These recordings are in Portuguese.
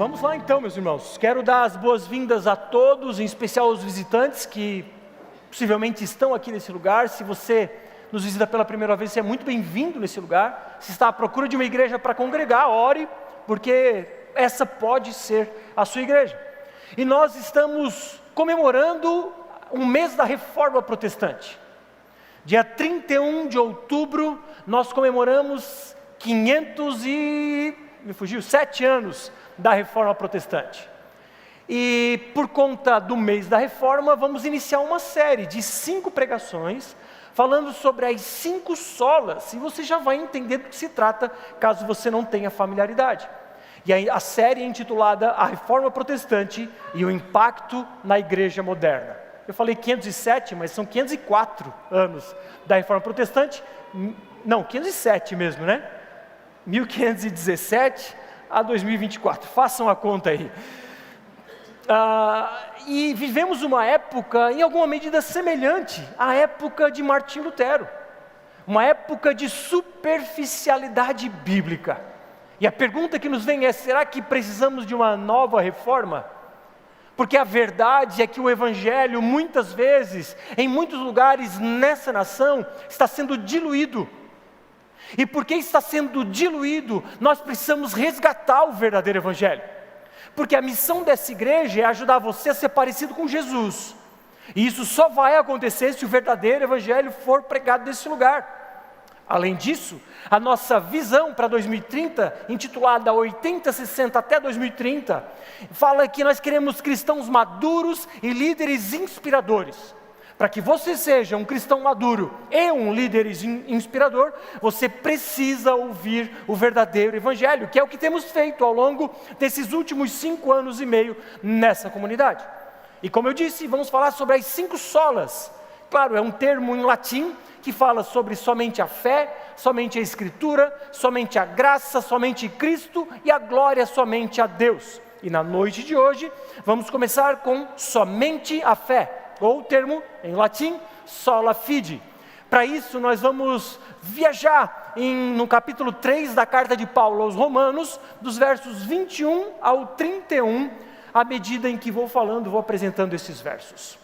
Vamos lá então, meus irmãos. Quero dar as boas-vindas a todos, em especial aos visitantes que possivelmente estão aqui nesse lugar. Se você nos visita pela primeira vez, você é muito bem-vindo nesse lugar. Se está à procura de uma igreja para congregar, ore, porque essa pode ser a sua igreja. E nós estamos comemorando um mês da Reforma Protestante. Dia 31 de outubro, nós comemoramos 7 anos da Reforma Protestante. E por conta do mês da Reforma, vamos iniciar uma série de 5 pregações, falando sobre as 5 solas, e você já vai entender do que se trata, caso você não tenha familiaridade. E a série é intitulada A Reforma Protestante e o Impacto na Igreja Moderna. Eu falei 507, mas são 504 anos da Reforma Protestante, não, 507 mesmo, né? 1517 a 2024, façam a conta aí. E vivemos uma época, em alguma medida semelhante à época de Martim Lutero, uma época de superficialidade bíblica. E a pergunta que nos vem é: será que precisamos de uma nova reforma? Porque a verdade é que o Evangelho, muitas vezes, em muitos lugares nessa nação, está sendo diluído. E porque está sendo diluído, nós precisamos resgatar o verdadeiro Evangelho. Porque a missão dessa igreja é ajudar você a ser parecido com Jesus. E isso só vai acontecer se o verdadeiro Evangelho for pregado nesse lugar. Além disso, a nossa visão para 2030, intitulada 80-60 até 2030, fala que nós queremos cristãos maduros e líderes inspiradores. Para que você seja um cristão maduro e um líder inspirador, você precisa ouvir o verdadeiro Evangelho, que é o que temos feito ao longo desses últimos 5 anos e meio nessa comunidade. E como eu disse, vamos falar sobre as 5 solas. Claro, é um termo em latim que fala sobre somente a fé, somente a Escritura, somente a graça, somente Cristo e a glória somente a Deus. E na noite de hoje, vamos começar com somente a fé, ou o termo em latim, sola fide. Para isso nós vamos viajar no capítulo 3 da carta de Paulo aos Romanos, dos versos 21 ao 31, à medida em que vou apresentando esses versos.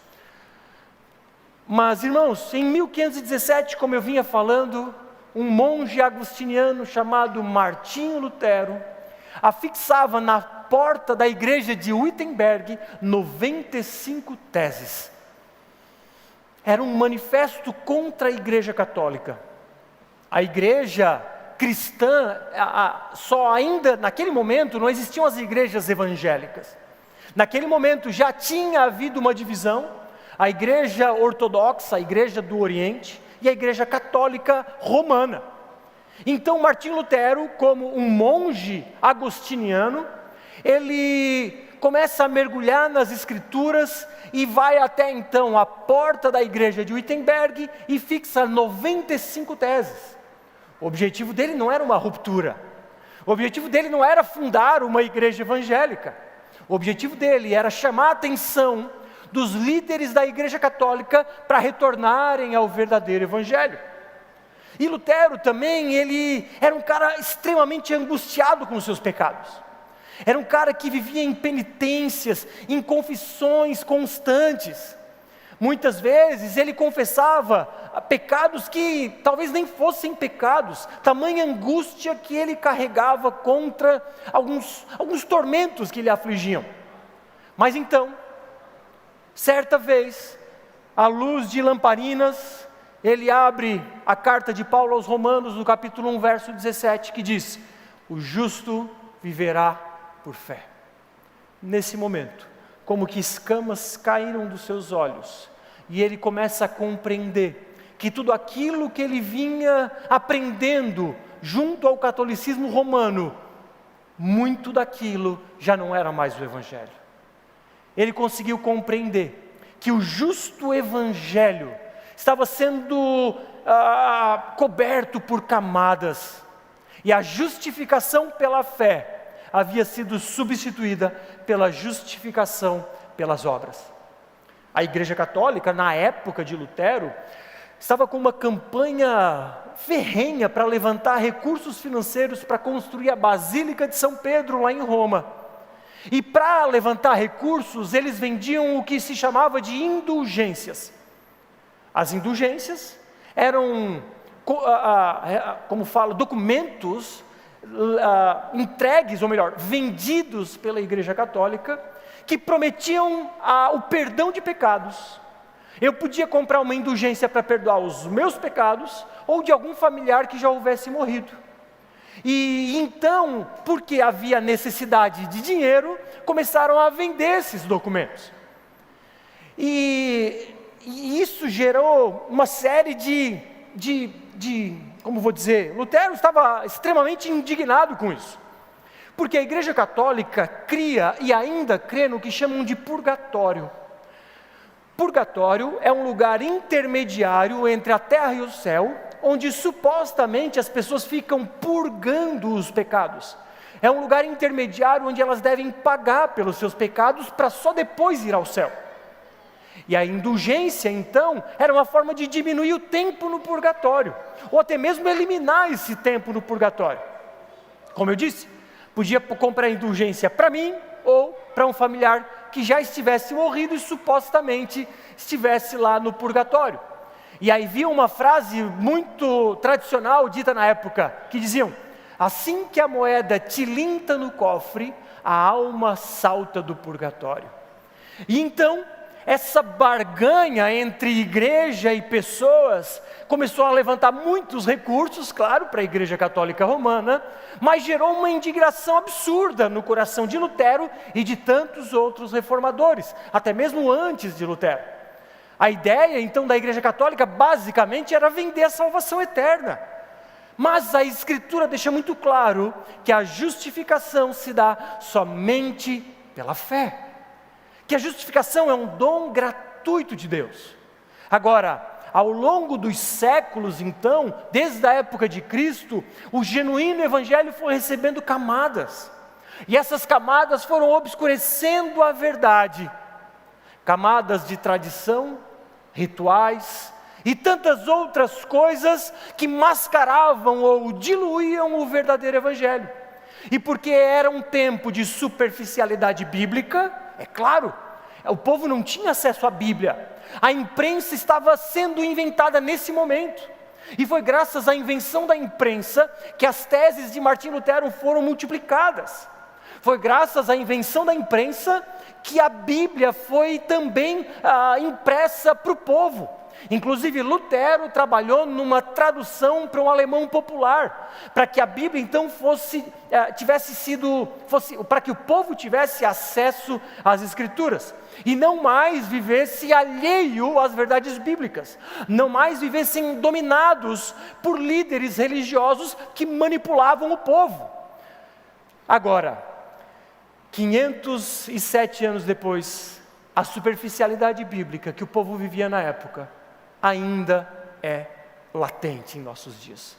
Mas irmãos, em 1517, como eu vinha falando, um monge agostiniano chamado Martinho Lutero afixava na porta da igreja de Wittenberg 95 teses. Era um manifesto contra a Igreja Católica. A igreja cristã, só ainda naquele momento não existiam as igrejas evangélicas. Naquele momento já tinha havido uma divisão, a igreja ortodoxa, a igreja do Oriente, e a igreja católica romana. Então Martinho Lutero, como um monge agostiniano, ele começa a mergulhar nas Escrituras e vai até então à porta da igreja de Wittenberg e fixa 95 teses. O objetivo dele não era uma ruptura, o objetivo dele não era fundar uma igreja evangélica, o objetivo dele era chamar a atenção dos líderes da igreja católica para retornarem ao verdadeiro Evangelho. E Lutero também, ele era um cara extremamente angustiado com os seus pecados. Era um cara que vivia em penitências, em confissões constantes. Muitas vezes ele confessava pecados que talvez nem fossem pecados, tamanha angústia que ele carregava contra alguns tormentos que lhe afligiam. Mas então, certa vez, à luz de lamparinas, ele abre a carta de Paulo aos Romanos, no capítulo 1, verso 17, que diz: o justo viverá por fé. Nesse momento, como que escamas caíram dos seus olhos, e ele começa a compreender que tudo aquilo que ele vinha aprendendo junto ao catolicismo romano, muito daquilo já não era mais o Evangelho. Ele conseguiu compreender que o justo Evangelho estava sendo coberto por camadas, e a justificação pela fé havia sido substituída pela justificação pelas obras. A Igreja Católica, na época de Lutero, estava com uma campanha ferrenha para levantar recursos financeiros para construir a Basílica de São Pedro lá em Roma. E para levantar recursos, eles vendiam o que se chamava de indulgências. As indulgências eram, como falo, documentos entregues, ou melhor, vendidos pela Igreja Católica, que prometiam o perdão de pecados. Eu podia comprar uma indulgência para perdoar os meus pecados, ou de algum familiar que já houvesse morrido. E então, porque havia necessidade de dinheiro, começaram a vender esses documentos. E isso gerou uma série como vou dizer, Lutero estava extremamente indignado com isso. Porque a Igreja Católica cria e ainda crê no que chamam de purgatório. Purgatório é um lugar intermediário entre a terra e o céu, onde supostamente as pessoas ficam purgando os pecados. É um lugar intermediário onde elas devem pagar pelos seus pecados para só depois ir ao céu. E a indulgência, então, era uma forma de diminuir o tempo no purgatório, ou até mesmo eliminar esse tempo no purgatório. Como eu disse, podia comprar indulgência para mim ou para um familiar que já estivesse morrido e supostamente estivesse lá no purgatório. E aí havia uma frase muito tradicional dita na época, que diziam: assim que a moeda tilinta no cofre, a alma salta do purgatório. E então, essa barganha entre igreja e pessoas começou a levantar muitos recursos, claro, para a Igreja Católica Romana, mas gerou uma indignação absurda no coração de Lutero e de tantos outros reformadores, até mesmo antes de Lutero. A ideia, então, da Igreja Católica, basicamente, era vender a salvação eterna. Mas a Escritura deixa muito claro que a justificação se dá somente pela fé. Que a justificação é um dom gratuito de Deus. Agora, ao longo dos séculos, então, desde a época de Cristo, o genuíno Evangelho foi recebendo camadas. E essas camadas foram obscurecendo a verdade. Camadas de tradição, rituais e tantas outras coisas que mascaravam ou diluíam o verdadeiro Evangelho. E porque era um tempo de superficialidade bíblica, é claro, o povo não tinha acesso à Bíblia. A imprensa estava sendo inventada nesse momento. E foi graças à invenção da imprensa que as teses de Martim Lutero foram multiplicadas. Foi graças à invenção da imprensa que a Bíblia foi também impressa para o povo. Inclusive Lutero trabalhou numa tradução para um alemão popular, para que a Bíblia então para que o povo tivesse acesso às Escrituras, e não mais vivesse alheio às verdades bíblicas, não mais vivessem dominados por líderes religiosos que manipulavam o povo. Agora, 507 anos depois, a superficialidade bíblica que o povo vivia na época ainda é latente em nossos dias.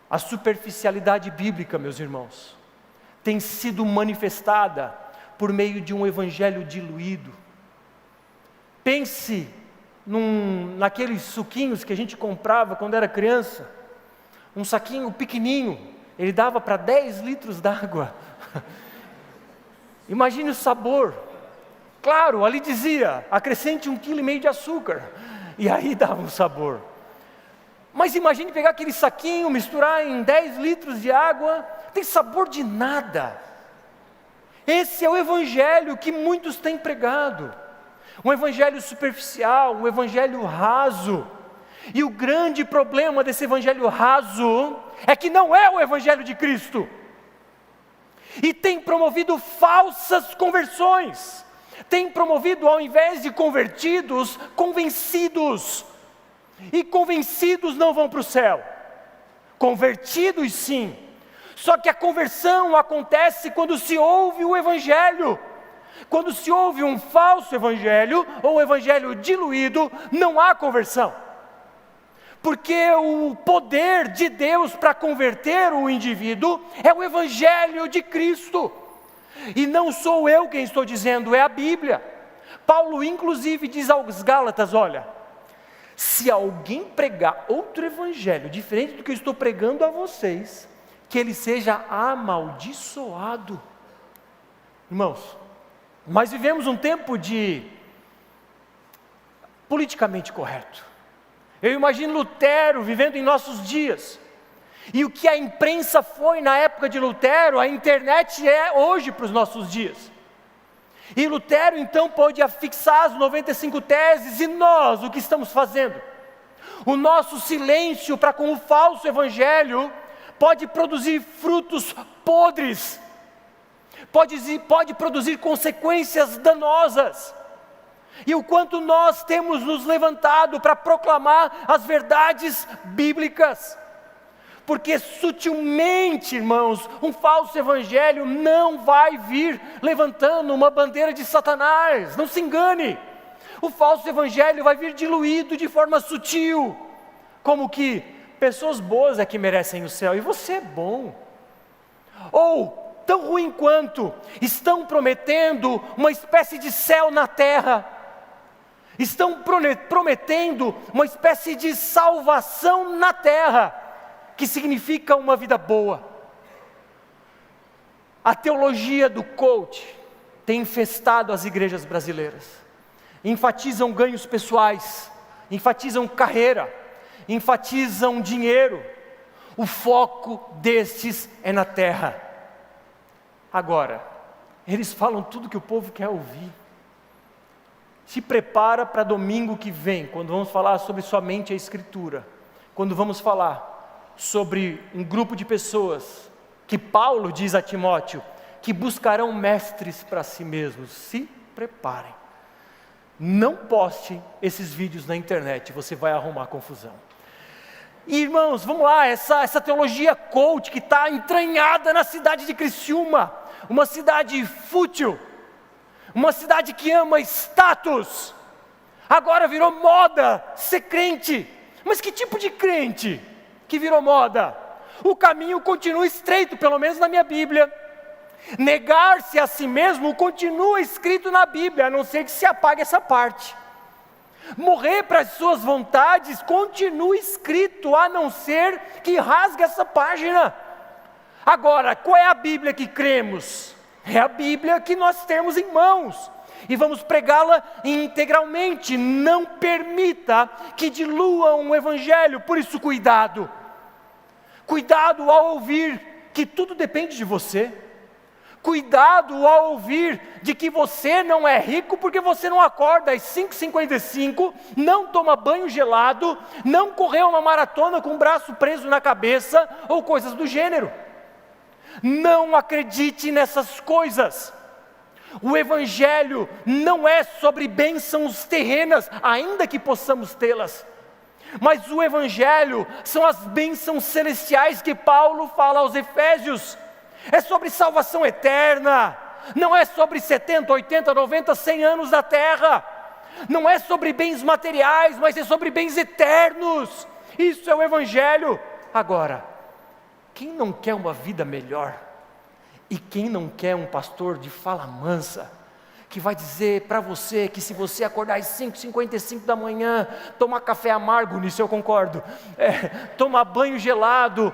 A superficialidade bíblica, meus irmãos, tem sido manifestada por meio de um evangelho diluído. Pense naqueles suquinhos que a gente comprava quando era criança, um saquinho pequenininho, ele dava para 10 litros d'água. Imagine o sabor. Claro, ali dizia, acrescente 1,5 kg de açúcar, e aí dava um sabor. Mas imagine pegar aquele saquinho, misturar em 10 litros de água, tem sabor de nada. Esse é o evangelho que muitos têm pregado, um evangelho superficial, um evangelho raso. E o grande problema desse evangelho raso é que não é o evangelho de Cristo, e tem promovido falsas conversões, tem promovido, ao invés de convertidos, convencidos. E convencidos não vão para o céu, convertidos sim. Só que a conversão acontece quando se ouve o evangelho. Quando se ouve um falso evangelho, ou um evangelho diluído, não há conversão. Porque o poder de Deus para converter o indivíduo é o evangelho de Cristo. E não sou eu quem estou dizendo, é a Bíblia. Paulo inclusive diz aos Gálatas, olha, se alguém pregar outro evangelho diferente do que eu estou pregando a vocês, que ele seja amaldiçoado. Irmãos, nós vivemos um tempo de politicamente correto. Eu imagino Lutero vivendo em nossos dias. E o que a imprensa foi na época de Lutero, a internet é hoje para os nossos dias. E Lutero então pôde afixar as 95 teses, e nós, o que estamos fazendo? O nosso silêncio para com o falso evangelho pode produzir frutos podres, pode produzir consequências danosas. E o quanto nós temos nos levantado para proclamar as verdades bíblicas. Porque sutilmente, irmãos, um falso evangelho não vai vir levantando uma bandeira de Satanás, não se engane. O falso evangelho vai vir diluído de forma sutil, como que pessoas boas é que merecem o céu, e você é bom. Ou, tão ruim quanto, estão prometendo uma espécie de céu na terra, estão prometendo uma espécie de salvação na terra, que significa uma vida boa. A teologia do coach tem infestado as igrejas brasileiras. Enfatizam ganhos pessoais, enfatizam carreira, enfatizam dinheiro. O foco destes é na terra. Agora, eles falam tudo que o povo quer ouvir. Se prepara para domingo que vem, quando vamos falar sobre somente a Escritura, quando vamos falar sobre um grupo de pessoas, que Paulo diz a Timóteo, que buscarão mestres para si mesmos. Se preparem. Não poste esses vídeos na internet, você vai arrumar confusão. E, irmãos, vamos lá, essa teologia coach que está entranhada na cidade de Criciúma, uma cidade fútil, uma cidade que ama status, agora virou moda ser crente. Mas que tipo de crente que virou moda? O caminho continua estreito, pelo menos na minha Bíblia. Negar-se a si mesmo continua escrito na Bíblia, a não ser que se apague essa parte. Morrer para as suas vontades continua escrito, a não ser que rasgue essa página. Agora, qual é a Bíblia que cremos? É a Bíblia que nós temos em mãos, e vamos pregá-la integralmente. Não permita que diluam o Evangelho, por isso cuidado. Cuidado ao ouvir que tudo depende de você. Cuidado ao ouvir de que você não é rico porque você não acorda às 5h55, não toma banho gelado, não correu uma maratona com o braço preso na cabeça, ou coisas do gênero. Não acredite nessas coisas. O Evangelho não é sobre bênçãos terrenas, ainda que possamos tê-las. Mas o Evangelho são as bênçãos celestiais que Paulo fala aos Efésios. É sobre salvação eterna. Não é sobre 70, 80, 90, 100 anos da terra. Não é sobre bens materiais, mas é sobre bens eternos. Isso é o Evangelho. Agora, quem não quer uma vida melhor? E quem não quer um pastor de fala mansa, que vai dizer para você que se você acordar às 5h55 da manhã, tomar café amargo, nisso eu concordo, tomar banho gelado,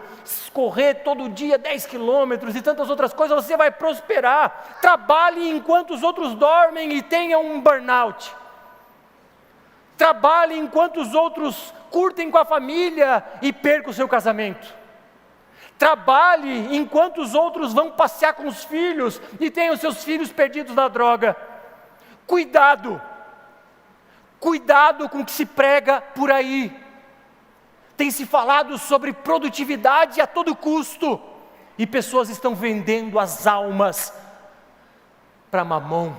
correr todo dia 10 quilômetros e tantas outras coisas, você vai prosperar. Trabalhe enquanto os outros dormem e tenha um burnout. Trabalhe enquanto os outros curtem com a família e perca o seu casamento. Trabalhe enquanto os outros vão passear com os filhos e tenham os seus filhos perdidos na droga. Cuidado com o que se prega por aí. Tem se falado sobre produtividade a todo custo, e pessoas estão vendendo as almas para Mamon,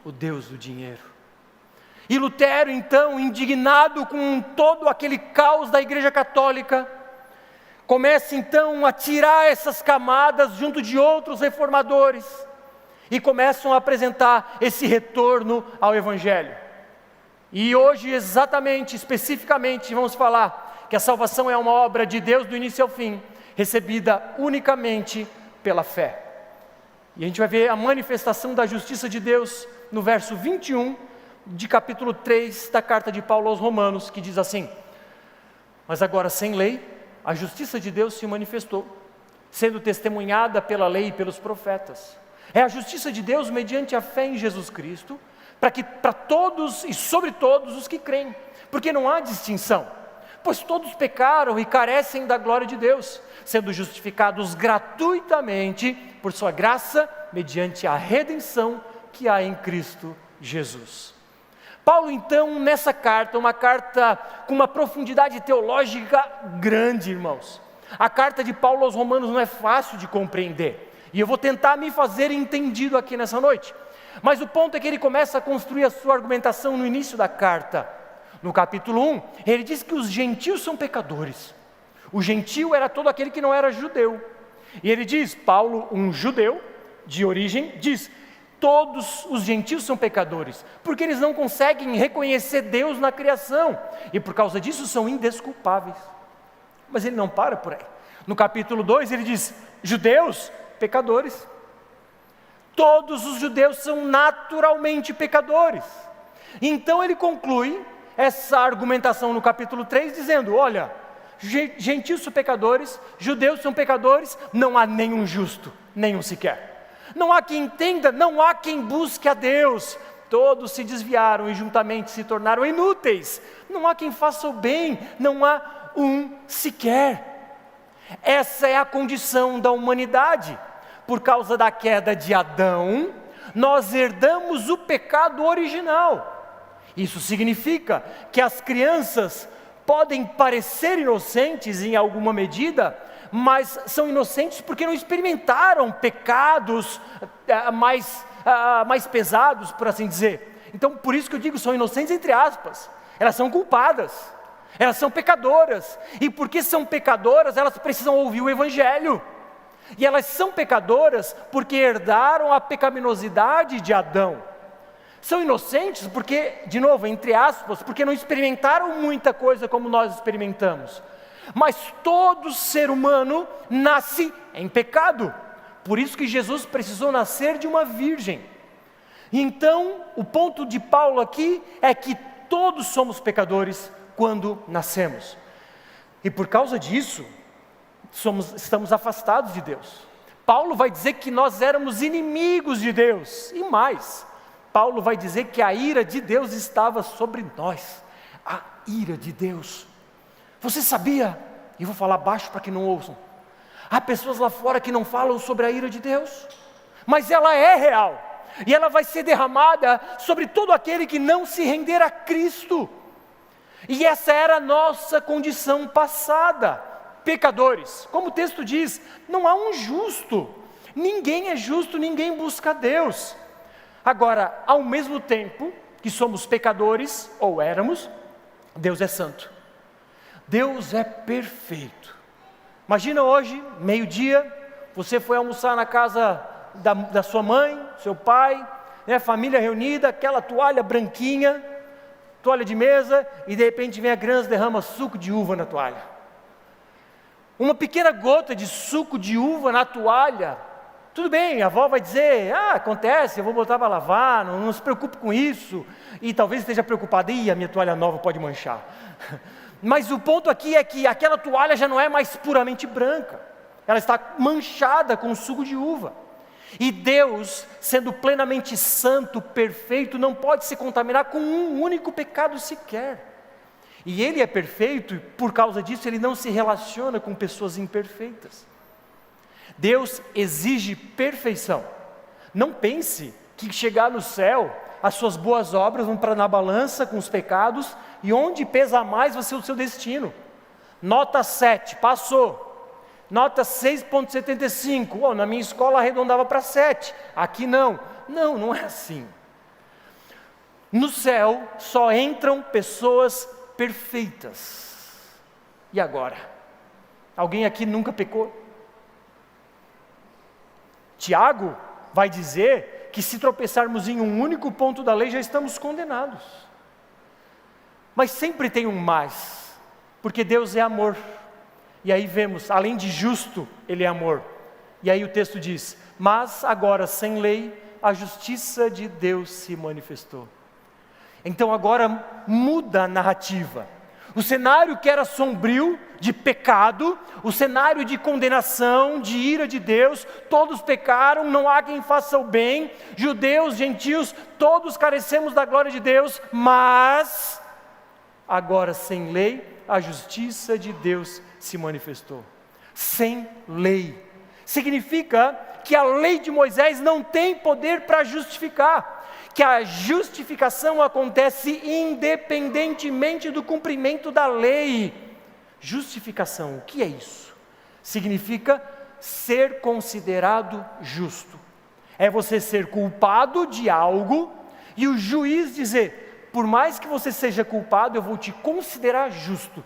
o Deus do dinheiro. E Lutero, então, indignado com todo aquele caos da Igreja Católica, começa então a tirar essas camadas junto de outros reformadores, e começam a apresentar esse retorno ao Evangelho. E hoje, exatamente, especificamente, vamos falar que a salvação é uma obra de Deus do início ao fim, recebida unicamente pela fé. E a gente vai ver a manifestação da justiça de Deus no verso 21 de capítulo 3 da carta de Paulo aos Romanos, que diz assim: mas agora sem lei, a justiça de Deus se manifestou, sendo testemunhada pela lei e pelos profetas, É a justiça de Deus mediante a fé em Jesus Cristo, para todos e sobre todos os que creem, porque não há distinção, pois todos pecaram e carecem da glória de Deus, sendo justificados gratuitamente por sua graça, mediante a redenção que há em Cristo Jesus. Paulo então, nessa carta, uma carta com uma profundidade teológica grande, irmãos. A carta de Paulo aos Romanos não é fácil de compreender, e eu vou tentar me fazer entendido aqui nessa noite. Mas o ponto é que ele começa a construir a sua argumentação no início da carta. No capítulo 1, ele diz que os gentios são pecadores. O gentio era todo aquele que não era judeu. E ele diz, Paulo, um judeu de origem, diz: todos os gentios são pecadores, porque eles não conseguem reconhecer Deus na criação, e por causa disso são indesculpáveis. Mas ele não para por aí. No capítulo 2 ele diz, judeus, pecadores. Todos os judeus são naturalmente pecadores. Então ele conclui essa argumentação no capítulo 3 dizendo, olha, gentios são pecadores, judeus são pecadores, não há nenhum justo, nenhum sequer. Não há quem entenda, não há quem busque a Deus. Todos se desviaram e juntamente se tornaram inúteis. Não há quem faça o bem, não há um sequer. Essa é a condição da humanidade. Por causa da queda de Adão, nós herdamos o pecado original. Isso significa que as crianças podem parecer inocentes em alguma medida, mas são inocentes porque não experimentaram pecados mais pesados, por assim dizer. Então, por isso que eu digo, são inocentes entre aspas. Elas são culpadas, elas são pecadoras, e porque são pecadoras, elas precisam ouvir o Evangelho. E elas são pecadoras porque herdaram a pecaminosidade de Adão. São inocentes porque, de novo, entre aspas, porque não experimentaram muita coisa como nós experimentamos. Mas todo ser humano nasce em pecado. Por isso que Jesus precisou nascer de uma virgem. Então, o ponto de Paulo aqui é que todos somos pecadores quando nascemos. E por causa disso, estamos afastados de Deus. Paulo vai dizer que nós éramos inimigos de Deus. E mais, Paulo vai dizer que a ira de Deus estava sobre nós. A ira de Deus. Você sabia? E vou falar baixo para que não ouçam. Há pessoas lá fora que não falam sobre a ira de Deus, mas ela é real, e ela vai ser derramada sobre todo aquele que não se render a Cristo. E essa era a nossa condição passada, pecadores. Como o texto diz, não há um justo, ninguém é justo, ninguém busca Deus. Agora, ao mesmo tempo que somos pecadores, ou éramos, Deus é santo. Deus é perfeito. Imagina hoje, meio-dia, você foi almoçar na casa da sua mãe, seu pai, né, família reunida, aquela toalha branquinha, toalha de mesa, e de repente vem a criança e derrama suco de uva na toalha. Uma pequena gota de suco de uva na toalha. Tudo bem, a avó vai dizer, acontece, eu vou botar para lavar, não se preocupe com isso. E talvez esteja preocupada, a minha toalha nova pode manchar. Mas o ponto aqui é que aquela toalha já não é mais puramente branca. Ela está manchada com suco de uva. E Deus, sendo plenamente santo, perfeito, não pode se contaminar com um único pecado sequer. E Ele é perfeito e por causa disso Ele não se relaciona com pessoas imperfeitas. Deus exige perfeição. Não pense que chegar no céu, as suas boas obras vão para na balança com os pecados, e onde pesa mais vai ser o seu destino. Nota 7, passou. Nota 6,75, na minha escola arredondava para 7, aqui não. Não é assim. No céu só entram pessoas perfeitas. E agora? Alguém aqui nunca pecou? Tiago vai dizer que se tropeçarmos em um único ponto da lei, já estamos condenados. Mas sempre tem um mais, porque Deus é amor. E aí vemos, além de justo, Ele é amor. E aí o texto diz, mas agora sem lei, a justiça de Deus se manifestou. Então agora muda a narrativa. O cenário que era sombrio, de pecado, o cenário de condenação, de ira de Deus, todos pecaram, não há quem faça o bem, judeus, gentios, todos carecemos da glória de Deus, mas agora sem lei, a justiça de Deus se manifestou. Sem lei. Significa que a lei de Moisés não tem poder para justificar, que a justificação acontece independentemente do cumprimento da lei. Justificação, o que é isso? Significa ser considerado justo. É você ser culpado de algo e o juiz dizer: por mais que você seja culpado, eu vou te considerar justo.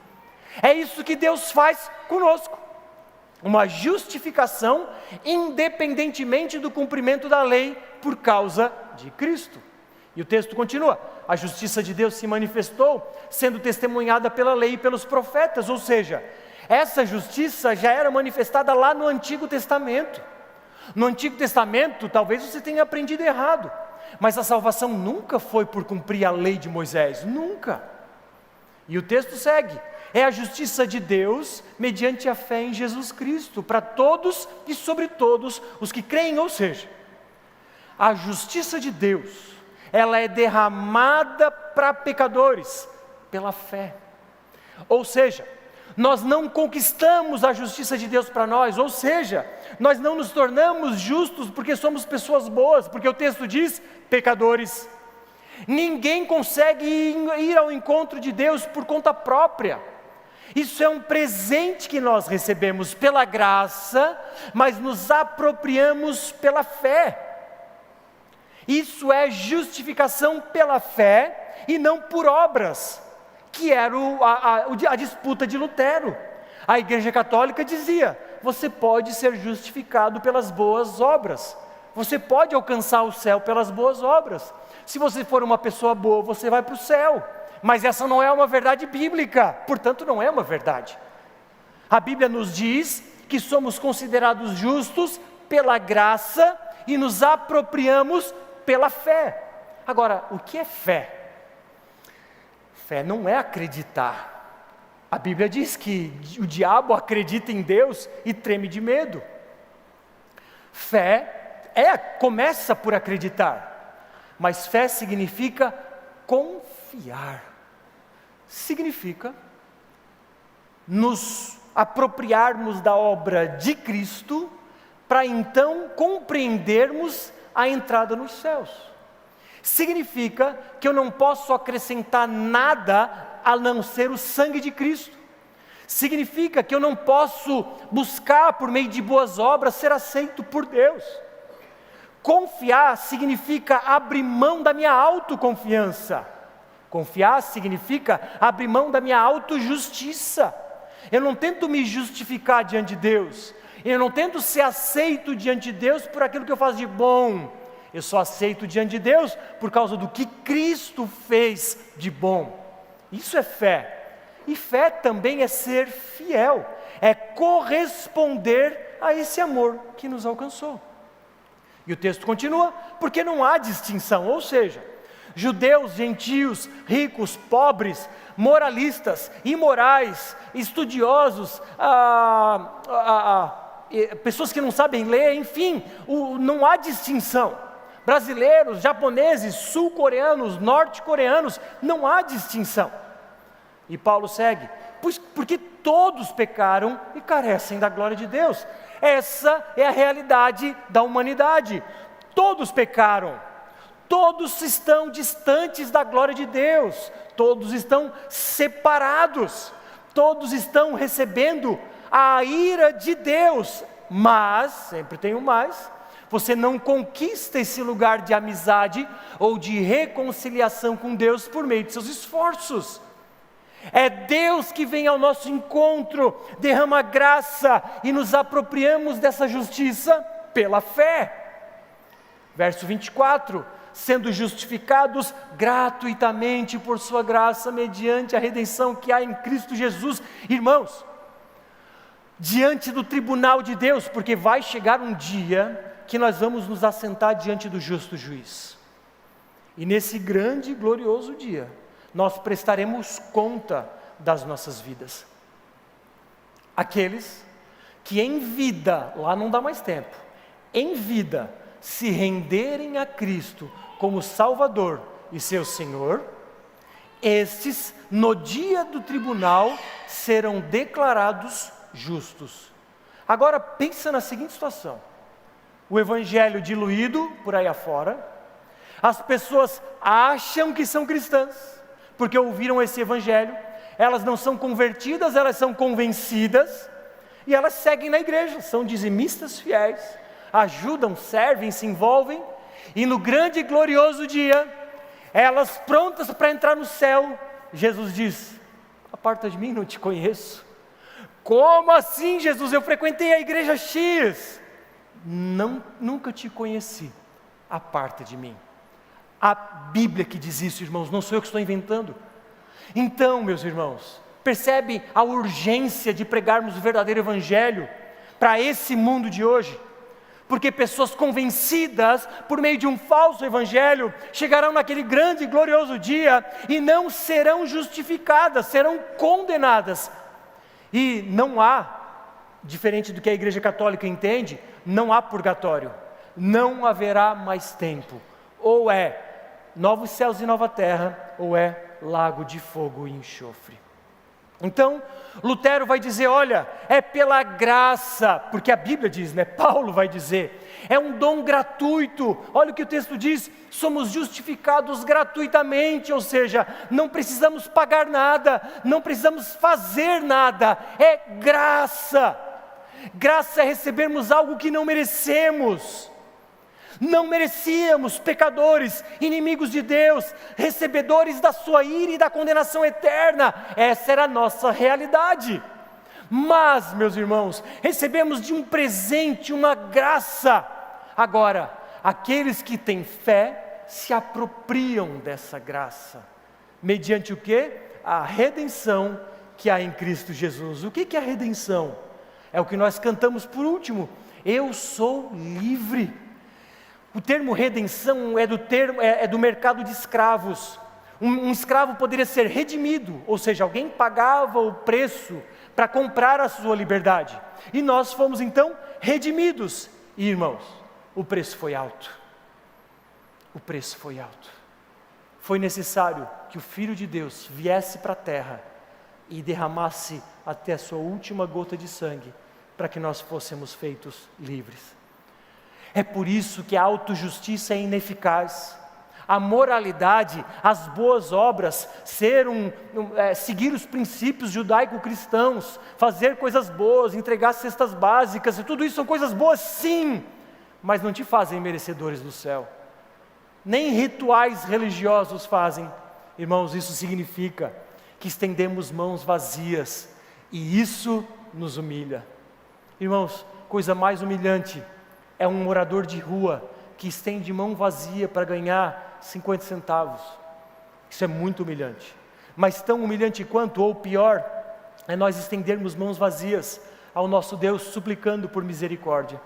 É isso que Deus faz conosco. Uma justificação independentemente do cumprimento da lei por causa de Cristo. E o texto continua: a justiça de Deus se manifestou, sendo testemunhada pela lei e pelos profetas, ou seja, essa justiça já era manifestada lá no Antigo Testamento. No Antigo Testamento, talvez você tenha aprendido errado, mas a salvação nunca foi por cumprir a lei de Moisés, nunca. E o texto segue: é a justiça de Deus mediante a fé em Jesus Cristo, para todos e sobre todos os que creem, ou seja, a justiça de Deus, ela é derramada para pecadores, pela fé. Ou seja, nós não conquistamos a justiça de Deus para nós, ou seja, nós não nos tornamos justos porque somos pessoas boas, porque o texto diz, pecadores. Ninguém consegue ir ao encontro de Deus por conta própria. Isso é um presente que nós recebemos pela graça, mas nos apropriamos pela fé. Isso é justificação pela fé e não por obras, que era a disputa de Lutero. A Igreja Católica dizia: você pode ser justificado pelas boas obras, você pode alcançar o céu pelas boas obras. Se você for uma pessoa boa, você vai para o céu. Mas essa não é uma verdade bíblica, portanto não é uma verdade. A Bíblia nos diz que somos considerados justos pela graça e nos apropriamos pela fé. Agora, o que é fé? Fé não é acreditar. A Bíblia diz que o diabo acredita em Deus e treme de medo. Fé começa por acreditar, mas fé significa confiar. Significa nos apropriarmos da obra de Cristo para então compreendermos a entrada nos céus. Significa que eu não posso acrescentar nada a não ser o sangue de Cristo. Significa que eu não posso buscar por meio de boas obras ser aceito por Deus. Confiar significa abrir mão da minha autoconfiança. Confiar significa abrir mão da minha autojustiça. Eu não tento me justificar diante de Deus. Eu não tento ser aceito diante de Deus por aquilo que eu faço de bom. Eu só aceito diante de Deus por causa do que Cristo fez de bom. Isso é fé. E fé também é ser fiel. É corresponder a esse amor que nos alcançou. E o texto continua, porque não há distinção, ou seja, judeus, gentios, ricos, pobres, moralistas, imorais, estudiosos, pessoas que não sabem ler, enfim, não há distinção. Brasileiros, japoneses, sul-coreanos, norte-coreanos, não há distinção. E Paulo segue, porque todos pecaram e carecem da glória de Deus. Essa é a realidade da humanidade. Todos pecaram, todos estão distantes da glória de Deus, todos estão separados, todos estão recebendo a ira de Deus, mas, sempre tem um mais, você não conquista esse lugar de amizade ou de reconciliação com Deus por meio de seus esforços. É Deus que vem ao nosso encontro, derrama graça e nos apropriamos dessa justiça pela fé. Verso 24, sendo justificados gratuitamente por sua graça, mediante a redenção que há em Cristo Jesus. Irmãos, diante do tribunal de Deus, porque vai chegar um dia que nós vamos nos assentar diante do justo juiz. E nesse grande e glorioso dia, nós prestaremos conta das nossas vidas. Aqueles que em vida, lá não dá mais tempo, em vida, se renderem a Cristo como Salvador e seu Senhor, estes, no dia do tribunal, serão declarados justos. Agora pensa na seguinte situação: o evangelho diluído por aí afora, as pessoas acham que são cristãs, porque ouviram esse evangelho, elas não são convertidas, elas são convencidas, e elas seguem na igreja, são dizimistas fiéis, ajudam, servem, se envolvem, e no grande e glorioso dia, elas prontas para entrar no céu, Jesus diz: aparta de mim, não te conheço. Como assim, Jesus? Eu frequentei a igreja X. Não, nunca te conheci, aparta de mim. A Bíblia que diz isso, irmãos, não sou eu que estou inventando. Então, meus irmãos, percebe a urgência de pregarmos o verdadeiro evangelho para esse mundo de hoje? Porque pessoas convencidas por meio de um falso evangelho chegarão naquele grande e glorioso dia e não serão justificadas, serão condenadas. E não há, diferente do que a Igreja Católica entende, não há purgatório, não haverá mais tempo. Ou é novos céus e nova terra, ou é lago de fogo e enxofre. Então, Lutero vai dizer: olha, é pela graça, porque a Bíblia diz, Paulo vai dizer, é um dom gratuito. Olha o que o texto diz: somos justificados gratuitamente, ou seja, não precisamos pagar nada, não precisamos fazer nada, é graça. Graça é recebermos algo que não merecemos. Não merecíamos, pecadores, inimigos de Deus, recebedores da sua ira e da condenação eterna. Essa era a nossa realidade. Mas, meus irmãos, recebemos de um presente, uma graça. Agora, aqueles que têm fé se apropriam dessa graça. Mediante o quê? A redenção que há em Cristo Jesus. O que é a redenção? É o que nós cantamos por último: eu sou livre. O termo redenção é do mercado de escravos. Um escravo poderia ser redimido, ou seja, alguém pagava o preço para comprar a sua liberdade. E nós fomos então redimidos. E, irmãos, o preço foi alto. O preço foi alto. Foi necessário que o Filho de Deus viesse para a terra e derramasse até a sua última gota de sangue, para que nós fôssemos feitos livres. É por isso que a autojustiça é ineficaz. A moralidade, as boas obras, seguir os princípios judaico-cristãos, fazer coisas boas, entregar cestas básicas, e tudo isso são coisas boas sim, mas não te fazem merecedores do céu. Nem rituais religiosos fazem. Irmãos, isso significa que estendemos mãos vazias, e isso nos humilha. Irmãos, coisa mais humilhante é um morador de rua que estende mão vazia para ganhar 50 centavos. Isso é muito humilhante. Mas tão humilhante quanto, ou pior, é nós estendermos mãos vazias ao nosso Deus, suplicando por misericórdia.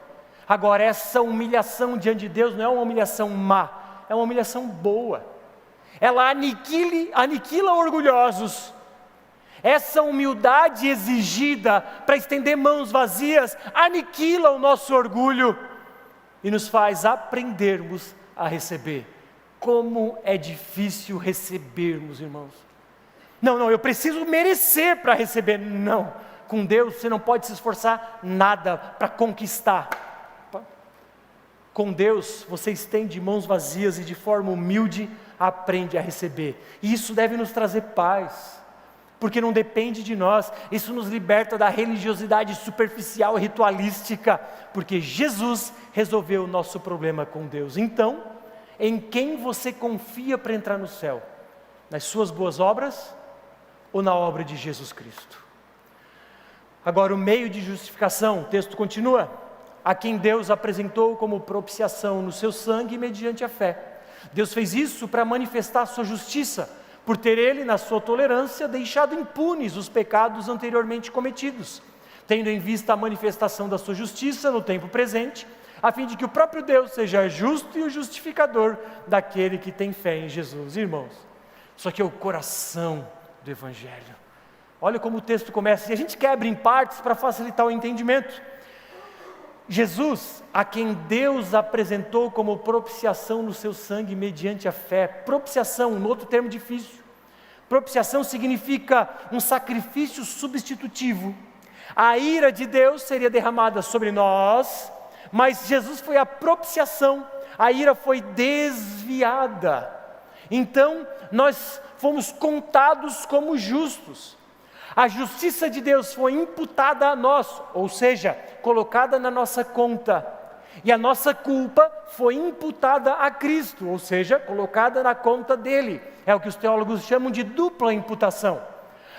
Agora, essa humilhação diante de Deus não é uma humilhação má, é uma humilhação boa. Ela aniquila orgulhosos. Essa humildade exigida para estender mãos vazias aniquila o nosso orgulho e nos faz aprendermos a receber. Como é difícil recebermos, irmãos. Não, eu preciso merecer para receber. Não, com Deus você não pode se esforçar nada para conquistar. Com Deus você estende mãos vazias e de forma humilde aprende a receber. E isso deve nos trazer paz, porque não depende de nós. Isso nos liberta da religiosidade superficial e ritualística, porque Jesus resolveu o nosso problema com Deus. Então, em quem você confia para entrar no céu? Nas suas boas obras ou na obra de Jesus Cristo? Agora, o meio de justificação, o texto continua: a quem Deus apresentou como propiciação no seu sangue mediante a fé. Deus fez isso para manifestar a sua justiça, por ter Ele, na sua tolerância, deixado impunes os pecados anteriormente cometidos, tendo em vista a manifestação da sua justiça no tempo presente, a fim de que o próprio Deus seja justo e o justificador daquele que tem fé em Jesus. Irmãos, isso aqui é o coração do Evangelho. Olha como o texto começa, e a gente quebra em partes para facilitar o entendimento. Jesus, a quem Deus apresentou como propiciação no seu sangue mediante a fé. Propiciação, um outro termo difícil. Propiciação significa um sacrifício substitutivo. A ira de Deus seria derramada sobre nós, mas Jesus foi a propiciação, a ira foi desviada. Então, nós fomos contados como justos. A justiça de Deus foi imputada a nós, ou seja, colocada na nossa conta. E a nossa culpa foi imputada a Cristo, ou seja, colocada na conta dele. É o que os teólogos chamam de dupla imputação.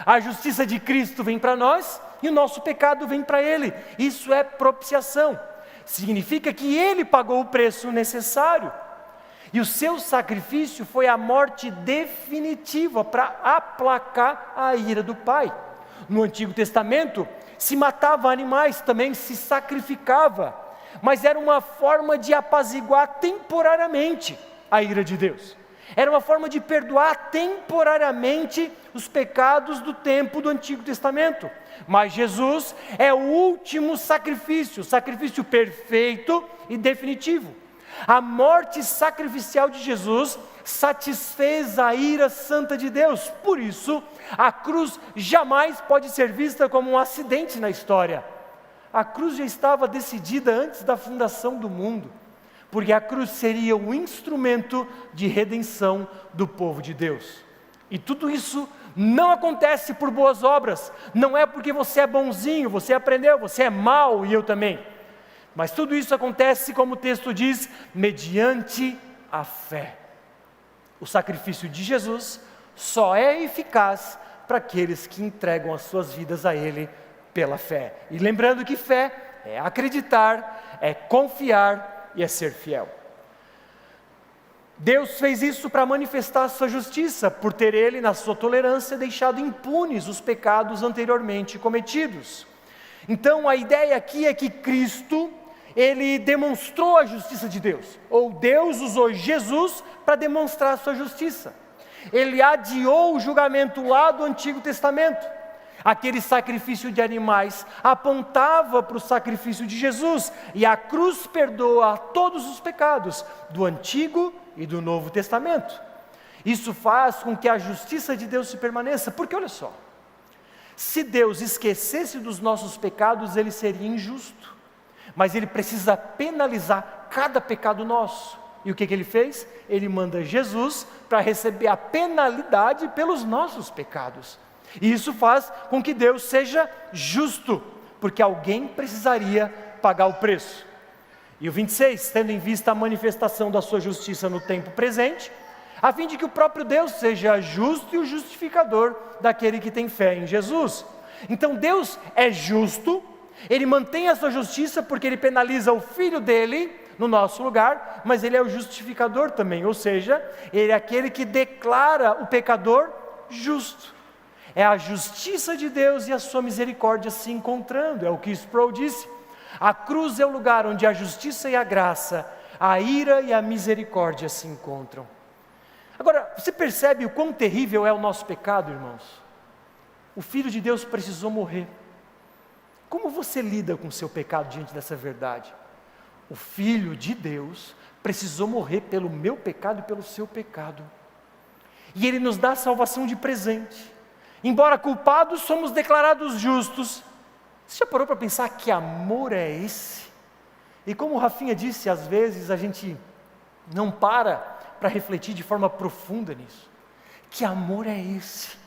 A justiça de Cristo vem para nós e o nosso pecado vem para ele. Isso é propiciação. Significa que ele pagou o preço necessário. E o seu sacrifício foi a morte definitiva para aplacar a ira do Pai. No Antigo Testamento, se matava animais, também se sacrificava, mas era uma forma de apaziguar temporariamente a ira de Deus. Era uma forma de perdoar temporariamente os pecados do tempo do Antigo Testamento. Mas Jesus é o último sacrifício, o sacrifício perfeito e definitivo. A morte sacrificial de Jesus satisfez a ira santa de Deus. Por isso, a cruz jamais pode ser vista como um acidente na história. A cruz já estava decidida antes da fundação do mundo, porque a cruz seria o instrumento de redenção do povo de Deus. E tudo isso não acontece por boas obras, não é porque você é bonzinho, você aprendeu, você é mau e eu também. Mas tudo isso acontece, como o texto diz, mediante a fé. O sacrifício de Jesus só é eficaz para aqueles que entregam as suas vidas a Ele pela fé. E lembrando que fé é acreditar, é confiar e é ser fiel. Deus fez isso para manifestar a sua justiça, por ter Ele, na sua tolerância, deixado impunes os pecados anteriormente cometidos. Então a ideia aqui é que Cristo, Ele demonstrou a justiça de Deus, ou Deus usou Jesus para demonstrar a sua justiça. Ele adiou o julgamento lá do Antigo Testamento. Aquele sacrifício de animais apontava para o sacrifício de Jesus, e a cruz perdoa todos os pecados do Antigo e do Novo Testamento. Isso faz com que a justiça de Deus se permaneça, porque olha só, se Deus esquecesse dos nossos pecados, Ele seria injusto, mas Ele precisa penalizar cada pecado nosso. E o que Ele fez? Ele manda Jesus para receber a penalidade pelos nossos pecados. E isso faz com que Deus seja justo, porque alguém precisaria pagar o preço. E o 26, tendo em vista a manifestação da sua justiça no tempo presente, a fim de que o próprio Deus seja justo e o justificador daquele que tem fé em Jesus. Então Deus é justo, Ele mantém a sua justiça porque Ele penaliza o Filho dEle no nosso lugar, mas Ele é o justificador também, ou seja, Ele é aquele que declara o pecador justo. É a justiça de Deus e a sua misericórdia se encontrando, é o que Sproul disse. A cruz é o lugar onde a justiça e a graça, a ira e a misericórdia se encontram. Agora, você percebe o quão terrível é o nosso pecado, irmãos? O Filho de Deus precisou morrer. Como você lida com o seu pecado diante dessa verdade? O Filho de Deus precisou morrer pelo meu pecado e pelo seu pecado. E Ele nos dá a salvação de presente. Embora culpados, somos declarados justos. Você já parou para pensar que amor é esse? E como o Rafinha disse, às vezes a gente não para refletir de forma profunda nisso. Que amor é esse?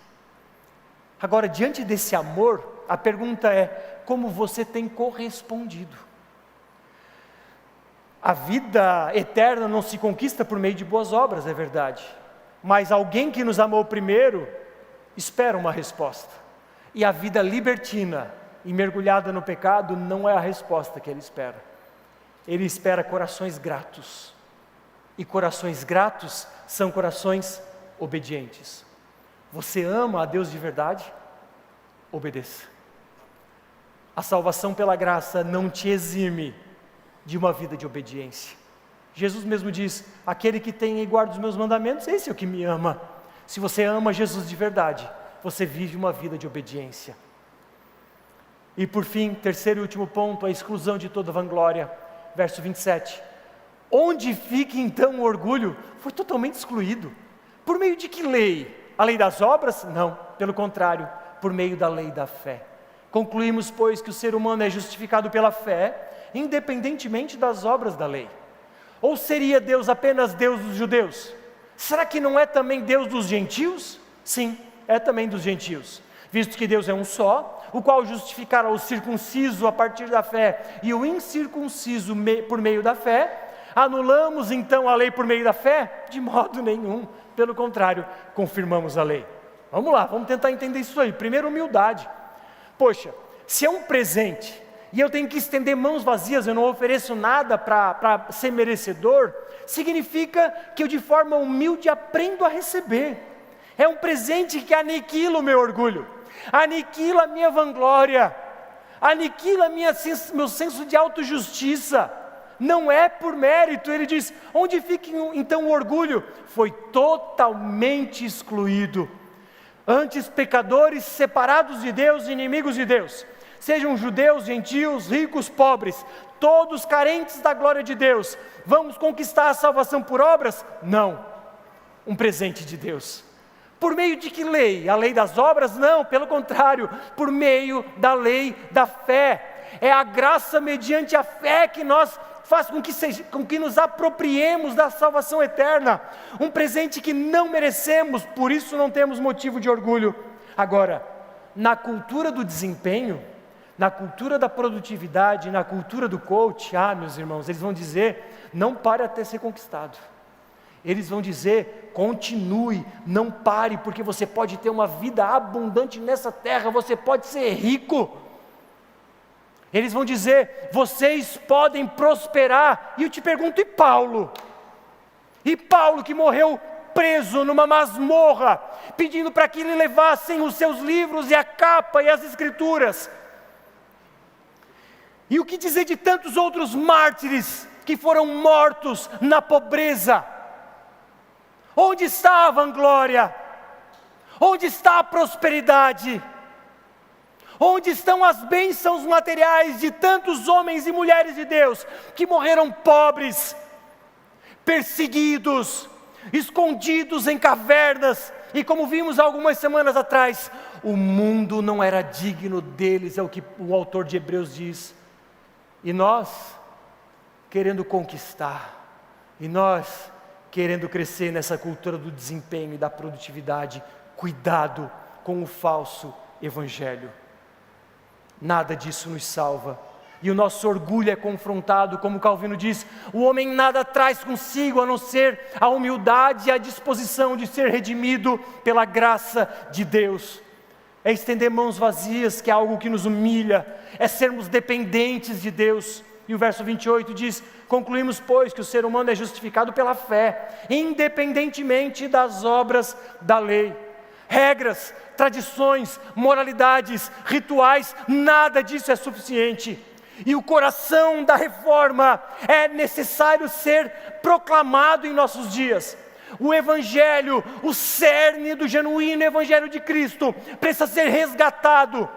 Agora, diante desse amor, a pergunta é, como você tem correspondido? A vida eterna não se conquista por meio de boas obras, é verdade. Mas alguém que nos amou primeiro, espera uma resposta. E a vida libertina e mergulhada no pecado não é a resposta que Ele espera. Ele espera corações gratos. E corações gratos são corações obedientes. Você ama a Deus de verdade? Obedeça. A salvação pela graça não te exime de uma vida de obediência. Jesus mesmo diz, aquele que tem e guarda os meus mandamentos, esse é o que me ama. Se você ama Jesus de verdade, você vive uma vida de obediência. E por fim, terceiro e último ponto, a exclusão de toda vanglória. Verso 27. Onde fica então o orgulho? Foi totalmente excluído. Por meio de que lei? A lei das obras? Não, pelo contrário, por meio da lei da fé. Concluímos, pois, que o ser humano é justificado pela fé, independentemente das obras da lei. Ou seria Deus apenas Deus dos judeus? Será que não é também Deus dos gentios? Sim, é também dos gentios. Visto que Deus é um só, o qual justificará o circunciso a partir da fé e o incircunciso por meio da fé, anulamos então a lei por meio da fé? De modo nenhum, pelo contrário, confirmamos a lei. Vamos lá, vamos tentar entender isso aí. Primeiro, humildade. Poxa, se é um presente e eu tenho que estender mãos vazias, eu não ofereço nada para ser merecedor, significa que eu de forma humilde aprendo a receber. É um presente que aniquila o meu orgulho, aniquila a minha vanglória, aniquila meu senso de autojustiça. Não é por mérito. Ele diz, onde fica então o orgulho? Foi totalmente excluído. Antes pecadores, separados de Deus, inimigos de Deus, sejam judeus, gentios, ricos, pobres, todos carentes da glória de Deus. Vamos conquistar a salvação por obras? Não, um presente de Deus. Por meio de que lei? A lei das obras? Não, pelo contrário, por meio da lei da fé. É a graça mediante a fé que faz com que nos apropriemos da salvação eterna, um presente que não merecemos, por isso não temos motivo de orgulho. Agora, na cultura do desempenho, na cultura da produtividade, na cultura do coach, meus irmãos, eles vão dizer, não pare até ser conquistado. Eles vão dizer, continue, não pare, porque você pode ter uma vida abundante nessa terra, você pode ser rico. Eles vão dizer, vocês podem prosperar. E eu te pergunto, e Paulo? E Paulo que morreu preso numa masmorra, pedindo para que lhe levassem os seus livros e a capa e as escrituras. E o que dizer de tantos outros mártires que foram mortos na pobreza? Onde está a vanglória? Onde está a prosperidade? Onde estão as bênçãos materiais de tantos homens e mulheres de Deus que morreram pobres, perseguidos, escondidos em cavernas, e como vimos algumas semanas atrás, o mundo não era digno deles, é o que o autor de Hebreus diz. E nós, querendo conquistar, e nós, querendo crescer nessa cultura do desempenho e da produtividade, cuidado com o falso evangelho. Nada disso nos salva, e o nosso orgulho é confrontado, como Calvino diz, o homem nada traz consigo a não ser a humildade e a disposição de ser redimido pela graça de Deus. É estender mãos vazias, que é algo que nos humilha, é sermos dependentes de Deus. E o verso 28 diz, concluímos pois que o ser humano é justificado pela fé, independentemente das obras da lei. Regras, tradições, moralidades, rituais, nada disso é suficiente. E o coração da reforma é necessário ser proclamado em nossos dias. O evangelho, o cerne do genuíno evangelho de Cristo, precisa ser resgatado,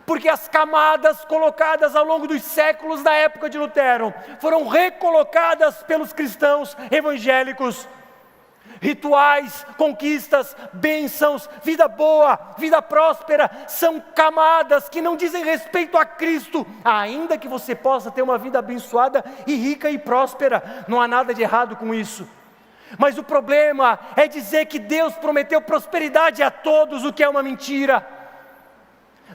porque as camadas colocadas ao longo dos séculos da época de Lutero, foram recolocadas pelos cristãos evangélicos. Rituais, conquistas, bênçãos, vida boa, vida próspera, são camadas que não dizem respeito a Cristo, ainda que você possa ter uma vida abençoada e rica e próspera, não há nada de errado com isso. Mas o problema é dizer que Deus prometeu prosperidade a todos, o que é uma mentira.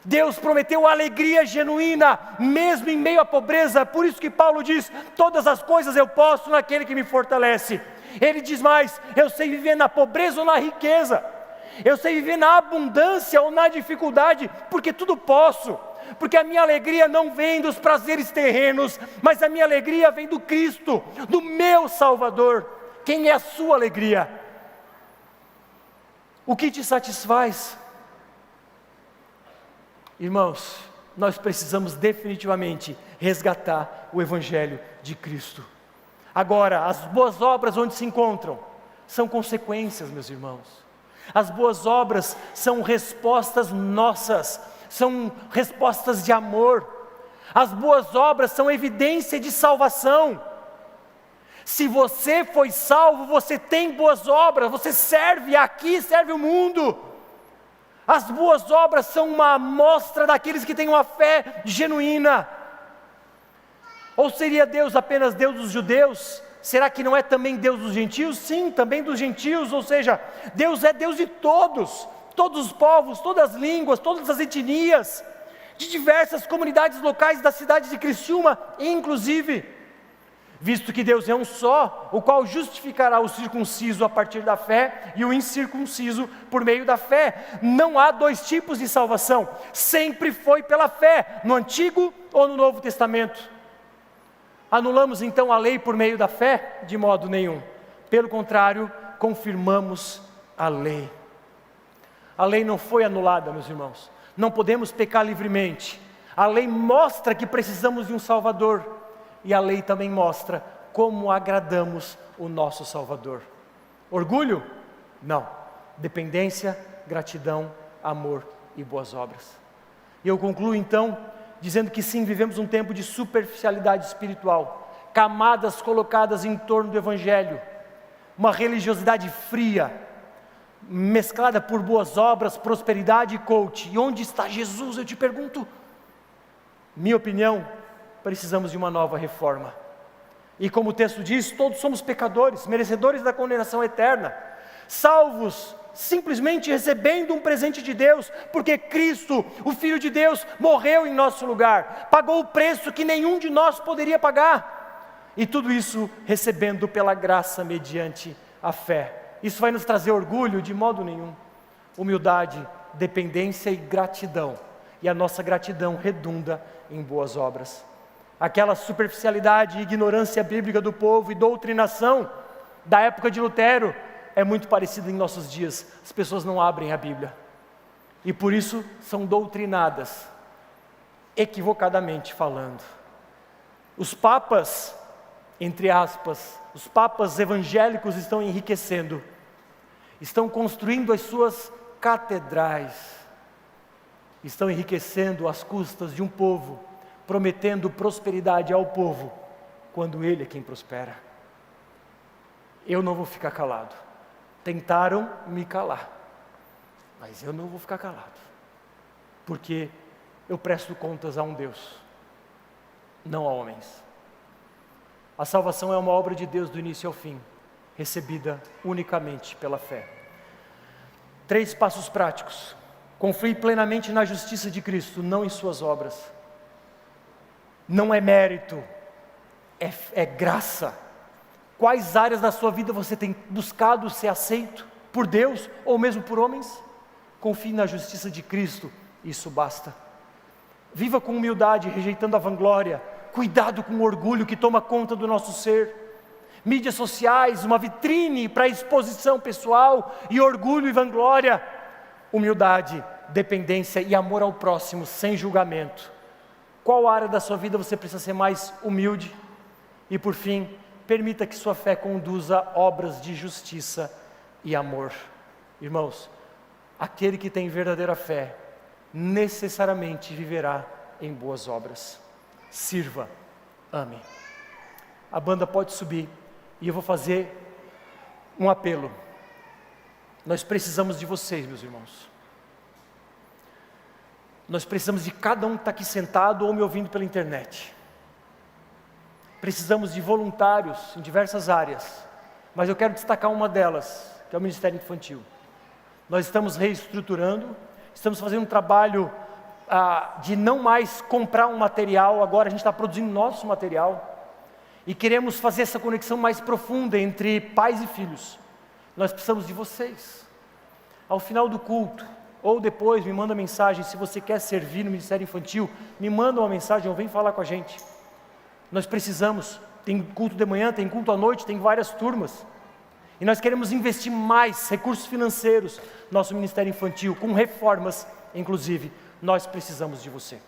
Deus prometeu alegria genuína, mesmo em meio à pobreza, por isso que Paulo diz, todas as coisas eu posso naquele que me fortalece. Ele diz mais, eu sei viver na pobreza ou na riqueza, eu sei viver na abundância ou na dificuldade, porque tudo posso, porque a minha alegria não vem dos prazeres terrenos, mas a minha alegria vem do Cristo, do meu Salvador. Quem é a sua alegria? O que te satisfaz? Irmãos, nós precisamos definitivamente resgatar o Evangelho de Cristo. Agora, as boas obras onde se encontram? São consequências, meus irmãos. As boas obras são respostas nossas, são respostas de amor. As boas obras são evidência de salvação. Se você foi salvo, você tem boas obras, você serve aqui, serve o mundo. As boas obras são uma amostra daqueles que têm uma fé genuína. Ou seria Deus apenas Deus dos judeus? Será que não é também Deus dos gentios? Sim, também dos gentios, ou seja, Deus é Deus de todos, todos os povos, todas as línguas, todas as etnias, de diversas comunidades locais da cidade de Criciúma, inclusive, visto que Deus é um só, o qual justificará o circunciso a partir da fé e o incircunciso por meio da fé. Não há dois tipos de salvação, sempre foi pela fé, no Antigo ou no Novo Testamento. Anulamos então a lei por meio da fé? De modo nenhum. Pelo contrário, confirmamos a lei. A lei não foi anulada, meus irmãos. Não podemos pecar livremente. A lei mostra que precisamos de um Salvador. E a lei também mostra como agradamos o nosso Salvador. Orgulho? Não. Dependência, gratidão, amor e boas obras. E eu concluo então dizendo que sim, vivemos um tempo de superficialidade espiritual, camadas colocadas em torno do Evangelho, uma religiosidade fria, mesclada por boas obras, prosperidade e coach. E onde está Jesus? Eu te pergunto. Minha opinião, precisamos de uma nova reforma. E como o texto diz, todos somos pecadores, merecedores da condenação eterna, salvos simplesmente recebendo um presente de Deus, porque Cristo, o Filho de Deus, morreu em nosso lugar, pagou o preço que nenhum de nós poderia pagar, e tudo isso recebendo pela graça mediante a fé. Isso vai nos trazer orgulho? De modo nenhum. Humildade, dependência e gratidão, e a nossa gratidão redunda em boas obras. Aquela superficialidade e ignorância bíblica do povo e doutrinação da época de Lutero é muito parecido em nossos dias. As pessoas não abrem a Bíblia e por isso são doutrinadas, equivocadamente falando. Os papas, entre aspas, os papas evangélicos estão enriquecendo, estão construindo as suas catedrais, estão enriquecendo às custas de um povo, prometendo prosperidade ao povo, quando ele é quem prospera. Eu não vou ficar calado. Tentaram me calar, mas eu não vou ficar calado, porque eu presto contas a um Deus, não a homens. A salvação é uma obra de Deus do início ao fim, recebida unicamente pela fé. 3 passos práticos. Confie plenamente na justiça de Cristo, não em suas obras. Não é mérito, é graça. Quais áreas da sua vida você tem buscado ser aceito por Deus ou mesmo por homens? Confie na justiça de Cristo, isso basta. Viva com humildade, rejeitando a vanglória. Cuidado com o orgulho que toma conta do nosso ser. Mídias sociais, uma vitrine para exposição pessoal e orgulho e vanglória. Humildade, dependência e amor ao próximo, sem julgamento. Qual área da sua vida você precisa ser mais humilde? E por fim, permita que sua fé conduza obras de justiça e amor. Irmãos, aquele que tem verdadeira fé, necessariamente viverá em boas obras. Sirva, ame. A banda pode subir e eu vou fazer um apelo. Nós precisamos de vocês, meus irmãos. Nós precisamos de cada um que está aqui sentado ou me ouvindo pela internet. Precisamos de voluntários em diversas áreas, mas eu quero destacar uma delas, que é o Ministério Infantil. Nós estamos reestruturando, estamos fazendo um trabalho de não mais comprar um material, agora a gente está produzindo nosso material, e queremos fazer essa conexão mais profunda entre pais e filhos. Nós precisamos de vocês. Ao final do culto, ou depois, me manda mensagem, se você quer servir no Ministério Infantil, me manda uma mensagem ou vem falar com a gente. Nós precisamos, tem culto de manhã, tem culto à noite, tem várias turmas. E nós queremos investir mais recursos financeiros no nosso Ministério Infantil, com reformas, inclusive. Nós precisamos de você.